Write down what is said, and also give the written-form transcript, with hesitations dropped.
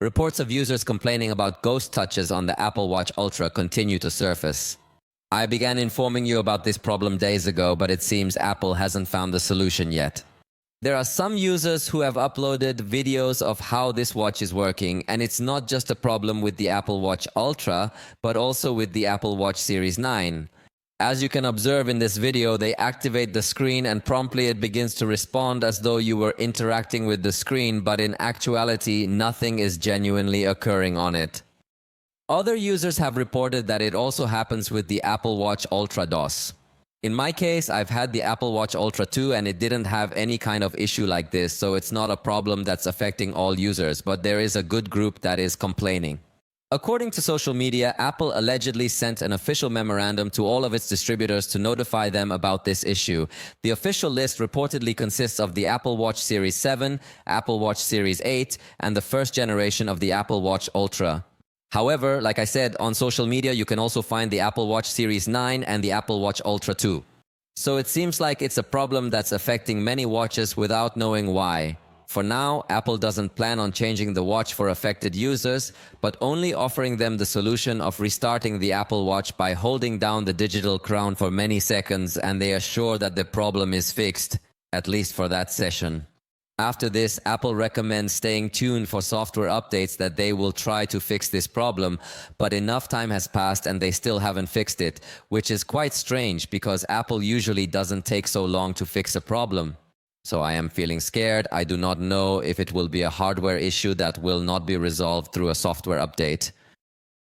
Reports of users complaining about ghost touches on the Apple Watch Ultra continue to surface. I began informing you about this problem days ago, but it seems Apple hasn't found the solution yet. There are some users who have uploaded videos of how this watch is working, and it's not just a problem with the Apple Watch Ultra, but also with the Apple Watch Series 9. As you can observe in this video, they activate the screen and promptly it begins to respond as though you were interacting with the screen, but in actuality, nothing is genuinely occurring on it. Other users have reported that it also happens with the Apple Watch Ultra DOS. In my case, I've had the Apple Watch Ultra 2 and it didn't have any kind of issue like this, so it's not a problem that's affecting all users, but there is a good group that is complaining. According to social media, Apple allegedly sent an official memorandum to all of its distributors to notify them about this issue. The official list reportedly consists of the Apple Watch Series 7, Apple Watch Series 8, and the first generation of the Apple Watch Ultra. However, like I said, on social media you can also find the Apple Watch Series 9 and the Apple Watch Ultra 2. So it seems like it's a problem that's affecting many watches without knowing why. For now, Apple doesn't plan on changing the watch for affected users, but only offering them the solution of restarting the Apple Watch by holding down the digital crown for many seconds, and they assure that the problem is fixed, at least for that session. After this, Apple recommends staying tuned for software updates that they will try to fix this problem, but enough time has passed and they still haven't fixed it, which is quite strange because Apple usually doesn't take so long to fix a problem. So I am feeling scared. I do not know if it will be a hardware issue that will not be resolved through a software update.